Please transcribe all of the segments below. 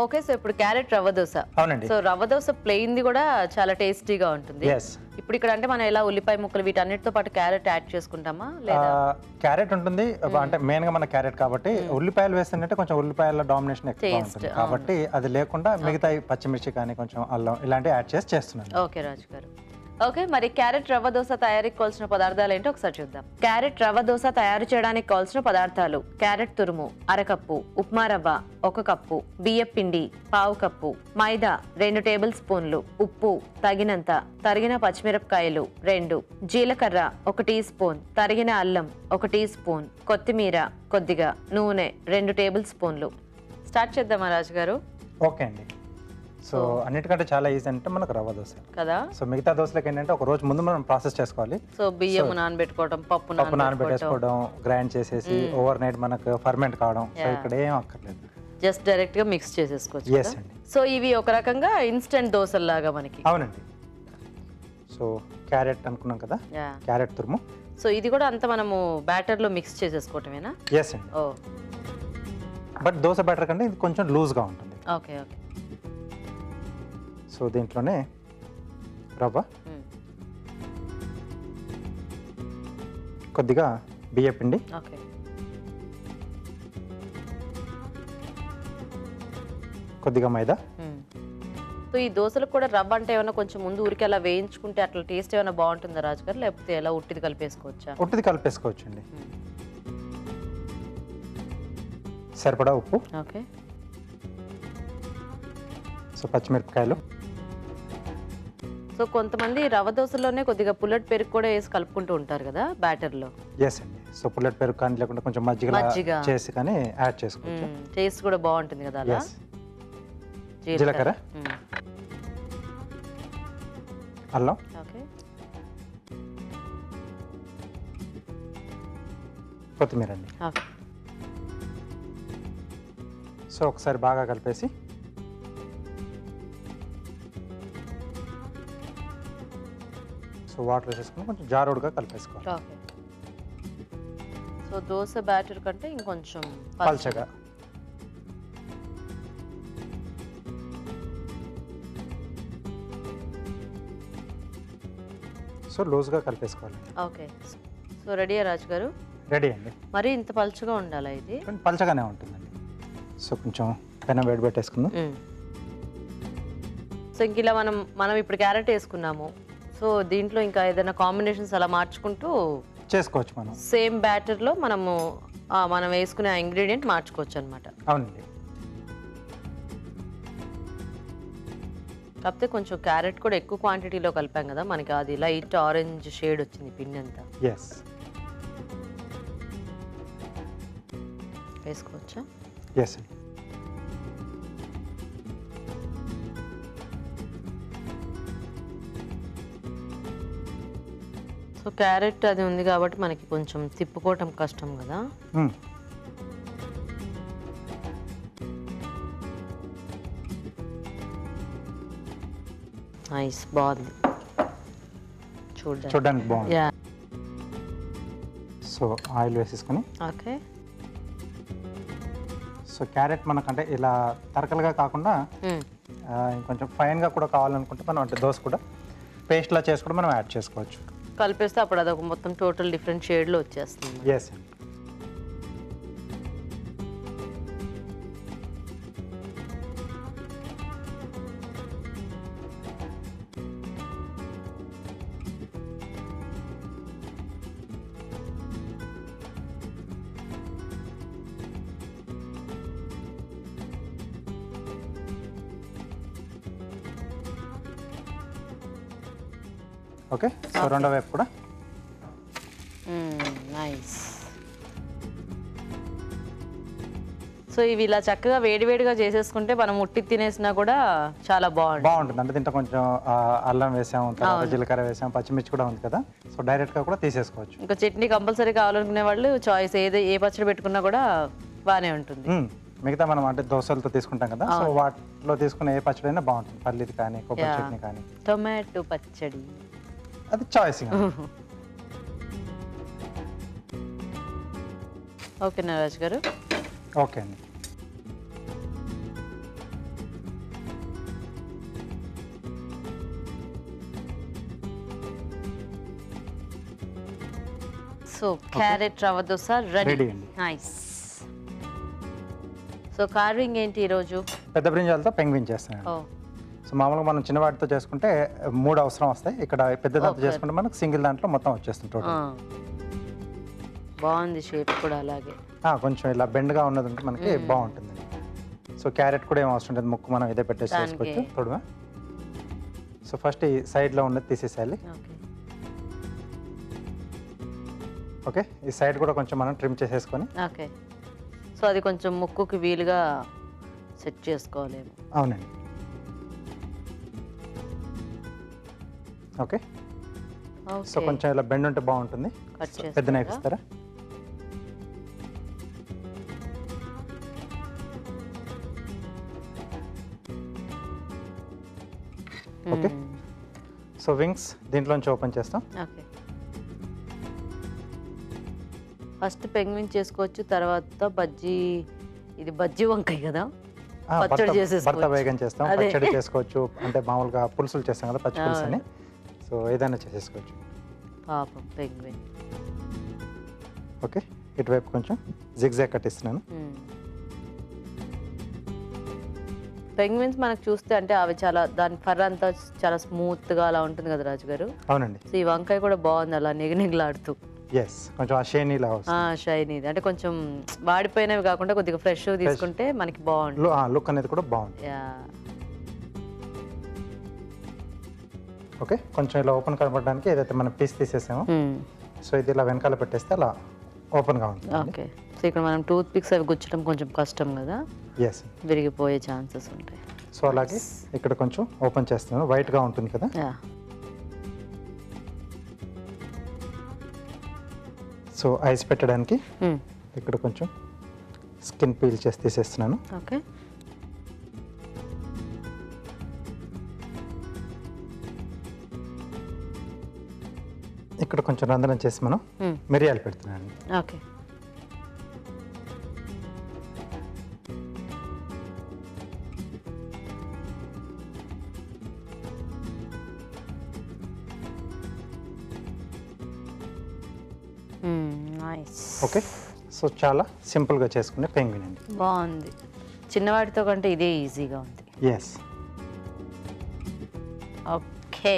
Okay. So ఇప్పుడు carrot రవ్వ దోస. అవునండి. సో రవ్వ దోస ప్లెయిన్‌ది కూడా చాలా టేస్టీగా ఉంటుంది. యెస్. ఇప్పుడు ఇక్కడ అంటే మనం ఎలా ఉల్లిపాయ ముక్కలు వీటన్నిటితో పాటు క్యారెట్ యాడ్ చేసుకుంటామా లేదా? క్యారెట్ ఉంటుంది. అంటే మెయిన్ గా మన క్యారెట్ కాబట్టి ఉల్లిపాయలు వేస్తుంటే కొంచెం ఉల్లిపాయల డామినేషన్ ఎక్కువ ఉంటుంది కాబట్టి అది లేకుండా మిగతా పచ్చిమిర్చి కానీ కొంచెం అల్లం ఇలాంటివి యాడ్ చేసి చేస్తున్నాను. ఓకే రాజు గారు. ఓకే, మరి క్యారెట్ రవ్వ దోస తయారీకి కావాల్సిన పదార్థాలు ఏంటో ఒకసారి చూద్దాం. క్యారెట్ రవ్వ దోస తయారు చేయడానికి కావాల్సిన పదార్థాలు: క్యారెట్ తురుము అరకప్పు, ఉప్మా రవ్వ 1 కప్పు, బియ్యం పిండి 1/2 కప్పు, మైదా 2 టేబుల్ స్పూన్లు, ఉప్పు తగినంత, తరిగిన పచ్చిమిరపకాయలు 2, జీలకర్ర 1 టీ స్పూన్, తరిగిన అల్లం 1 టీ స్పూన్, కొత్తిమీర కొద్దిగా, నూనె 2 టేబుల్ స్పూన్లు. స్టార్ట్ చేద్దామా రాజు గారు? ఓకే అండి. సో అన్నిటికంటే చాలా ఈజీ అంటే మనకు రవ్వ దోశ కదా. సో మిగతా దోశలకి ఏంటంటే ఒక రోజు ముందు మనం ప్రాసెస్ చేసుకోవాలి. సో బియ్యం నానబెట్టుకోవడం, పప్పు నానబెట్టేసుకోవడం, గ్రైండ్ చేసేసి ఓవర్ నైట్ మనకు ఫర్మెంట్ కావడం. సో ఇక్కడ ఏం అక్కర్లేదు, జస్ట్ డైరెక్ట్ గా మిక్స్ చేసేసుకోవచ్చు. yes అండి. సో ఇవి ఒక రకంగా ఇన్స్టెంట్ దోశల్లాగా మనకి. అవునండి. సో క్యారెట్ అనుకున్నాం కదా, క్యారెట్ తురుము. సో ఇది కూడా అంతా మనము బ్యాటర్ లో మిక్స్ చేసేసుకోవటమేనా? yes అండి. ఓ బట్ దోశ బ్యాటర్ కంటే ఇది కొంచెం లూజ్ గా ఉంటుంది. Okay okay. సో దీంట్లోనే రవ్వ, కొద్దిగా బియ్యం పిండి, ఓకే, కొద్దిగా మైదా. సో ఈ దోశలకు కూడా రవ్వ అంటే ఏమైనా కొంచెం ముందు ఊరికి అలా వేయించుకుంటే అట్లా టేస్ట్ ఏమైనా బాగుంటుందా రాజు గారు, లేకపోతే ఎలా ఉట్టిది కలిపేసుకోవచ్చా? ఉట్టిది కలిపేసుకోవచ్చు అండి. సరిపడా ఉప్పు, ఓకే. సో పచ్చిమిరపకాయలు. సో కొంతమంది రవ్వ దోశలోనే కొద్దిగా పుల్లటి పెరుగు కూడా వేసి కలుపుకుంటూ ఉంటారు కదా బ్యాటర్ లో. yes అండి. సో పుల్లటి పెరుగు కానీ లేకుండా కొంచెం మజ్జిగ చేసి కానీ యాడ్ చేసుకోవచ్చు. టేస్ట్ కూడా బాగుంటుంది కదా అలా. జీలకర్ర, అల్లం, ఓకే, కొత్తిమీర అండి. ఓకే. సో ఒకసారి బాగా కలిపేసి సో వాటర్ వేసేసుకుని కొంచెం జారుడుగా కలిపేసుకోవాలి. ఓకే. సో దోశ బ్యాటర్ కంటే ఇంకొంచెం పల్చగా. సో లూజ్గా కలిపేసుకోవాలి. ఓకే. సో రెడీయా రాజు గారు? రెడీ అండి. మరి ఇంత పల్చగా ఉండాలా ఇది? పల్చగానే ఉంటుందండి. సో కొంచెం పెనం వేడి పెట్టేసుకుందాం. సో ఇంక ఇలా మనం ఇప్పుడు క్యారెట్ వేసుకున్నాము. సో దీంట్లో ఇంకా ఏదైనా కాంబినేషన్స్ అలా మార్చుకుంటూ చేసుకోవచ్చు. మనం సేమ్ బ్యాటర్లో మనం వేసుకునే ఇంగ్రీడియంట్ మార్చుకోవచ్చు అనమాట. అవునండి. కాకపోతే కొంచెం క్యారెట్ కూడా ఎక్కువ క్వాంటిటీలో కలిపాం కదా, మనకి అది లైట్ ఆరెంజ్ షేడ్ వచ్చింది పిండి అంతా. ఎస్. వేసుకోవచ్చా? ఎస్ అండి. సో క్యారెట్ అది ఉంది కాబట్టి మనకి కొంచెం తిప్పుకోవటం కష్టం కదా. నైస్, బాగుంది, చూడడానికి బాగుంది. సో ఆయిల్ వేసేసుకొని, ఓకే. సో క్యారెట్ మనకంటే ఇలా తరకలుగా కాకుండా ఇంకొంచెం ఫైన్గా కూడా కావాలనుకుంటే మనం అంటే దోశ కూడా పేస్ట్లా చేసి కూడా మనం యాడ్ చేసుకోవచ్చు. కలిపేస్తే అప్పుడు అదొక మొత్తం టోటల్ డిఫరెంట్ షేడ్లో వచ్చేస్తుంది. ఎస్ అండి. ఓకే. సో రెండో వైపు కూడా. నైస్. సో ఇవి ఇలా చక్కగా వేడివేడిగా చేసేసుకుంటే మనం ఉట్టి తినేసినా కూడా చాలా బాగుంటుంది. అంటే దీంట్లో కొంచెం అల్లం వేసాం, తర్వాత జీలకర్ర వేసాం, పచ్చిమిర్చి కూడా ఉంది కదా, సో డైరెక్ట్గా కూడా తీసేసుకోవచ్చు. ఇంకా చట్నీ కంపల్సరీ కావాలనుకునే వాళ్ళు చాయిస్ ఏ పచ్చడి పెట్టుకున్నా కూడా బాగానే ఉంటుంది. మిగతా మనం అంటే దోశలతో తీసుకుంటాం కదా, సో వాటిలో తీసుకునే ఏ పచ్చడి అయినా బాగుంటుంది. పల్లీది కానీ కొబ్బరి చట్నీ కానీ. టొమాటో పచ్చడి అది చాయిస్. ఓకే నరాజ్ గారు. ఓకే అండి. So carrot rava dosa ready ready అండి. నైస్. సో కార్వింగ్ ఏంటి ఈరోజు? పెద్ద బ్రింజాలతో పెంగ్విన్ చేస్తాను. ఓ సో మామూలుగా మనం చిన్న వాటితో చేసుకుంటే 3 అవసరం వస్తాయి. ఇక్కడ పెద్ద దాంతో చేసుకుంటే మనకు సింగిల్ దాంట్లో మొత్తం వచ్చేస్తుంది టోటల్. బాగుంది షేప్ కూడా అలాగే. కొంచెం ఇలా బెండ్గా ఉన్నది ఉంటే మనకి బాగుంటుంది. సో క్యారెట్ కూడా ఏం అవసరం లేదు, ముక్కు మనం ఇదే పెట్టేసి చేసుకోవచ్చు తోడుగా. సో ఫస్ట్ ఈ సైడ్లో ఉన్నది తీసేసేయాలి. ఓకే, ఈ సైడ్ కూడా కొంచెం మనం ట్రిమ్ చేసేసుకొని. ఓకే, సో అది కొంచెం ముక్కుకి వీలుగా సెట్ చేసుకోవాలేమో. అవునండి. ఓకే, సో కొంచెం ఇలా బెండ్ ఉంటే బాగుంటుంది. పెద్ద నైఫ్ ఇస్తారా? ఓకే, సో వింగ్స్ దీంట్లోంచి ఓపెన్ చేస్తాం. ఓకే, ఫస్ట్ పెంగ్విన్ చేసుకోవచ్చు, తర్వాత బజ్జీ, ఇది బజ్జీ వంకాయ కదా, పచ్చడి భర్త వేగం చేస్తాం, పచ్చడి చేసుకోవచ్చు. అంటే మామూలుగా పులుసులు చేస్తాం కదా, పచ్చి పులుసు అని. సో ఏదైనా చేసేసుకోవచ్చు. పాపం పెంగ్విన్. ఓకే, ఇటువైపు కొంచెం జిగ్జాగ్ కట్టిస్తున్నాను. పెంగ్విన్స్ మనకు చూస్తే అంటే అవి చాలా, దాని ఫర్ అంతా చాలా స్మూత్ గా అలా ఉంటుంది కదా రాజు గారు. అవునండి. సో ఈ వంకాయ కూడా బాగుంది అలా నిగనిగలాడుతూ. ఎస్, కొంచెం ఆ షైనీ లా వస్తుంది. షైనీ అంటే కొంచెం వాడిపోయినవి కాకుండా కొద్దిగా ఫ్రెష్ తీసుకుంటే మనకి బాగుంటుంది. లుక్ అనేది కూడా బాగుంది. ఓకే, కొంచెం ఇలా ఓపెన్ కనబడడానికి ఏదైతే మనం పీస్ తీసేసామో, సో ఇది ఇలా వెనకాల పెట్టేస్తే అలా ఓపెన్ గా ఉంటుంది. ఓకే, సో ఇక్కడ మనం టూత్ పిక్స్ అవి గుచ్చడం కొంచెం కష్టం కదా, ఎస్, విరిగిపోయే ఛాన్సెస్ ఉంటాయి. సో అలాగే ఇక్కడ కొంచెం ఓపెన్ చేస్తున్నాను, వైట్ గా ఉంటుంది కదా. సో ఐస్ పెట్టడానికి ఇక్కడ కొంచెం స్కిన్ పీల్ చేసి తీసేస్తున్నాను. ఓకే, ఇక్కడ కొంచెం రంధ్రం చేసి మనం మిరియాలు పెడుతున్నాను. ఓకే, ఓకే, సో చాలా సింపుల్గా చేసుకునే పెంగ్విన్ అండి. బాగుంది, చిన్నవాటితో కంటే ఇదే ఈజీగా ఉంది. ఎస్. ఓకే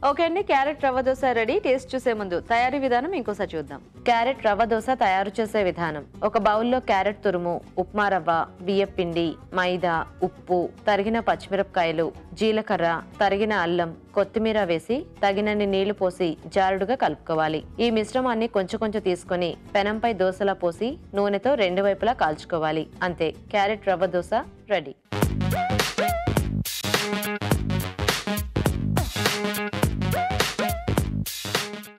ఓకే అండి, carrot rava dosa ready. Taste చూసే ముందు తయారీ విధానం ఇంకోసారి చూద్దాం. క్యారెట్ రవ్వ దోశ తయారు చేసే విధానం: ఒక బౌల్లో క్యారెట్ తురుము, ఉప్మా రవ్వ, బియ్యం పిండి, మైదా, ఉప్పు, తరిగిన పచ్చిమిరపకాయలు, జీలకర్ర, తరిగిన అల్లం, కొత్తిమీర వేసి తగినన్ని నీళ్లు పోసి జారుడుగా కలుపుకోవాలి. ఈ మిశ్రమాన్ని కొంచెం కొంచెం తీసుకొని పెనంపై దోశలా పోసి నూనెతో 2 వైపులా కాల్చుకోవాలి. అంతే, క్యారెట్ రవ్వ దోశ రెడీ.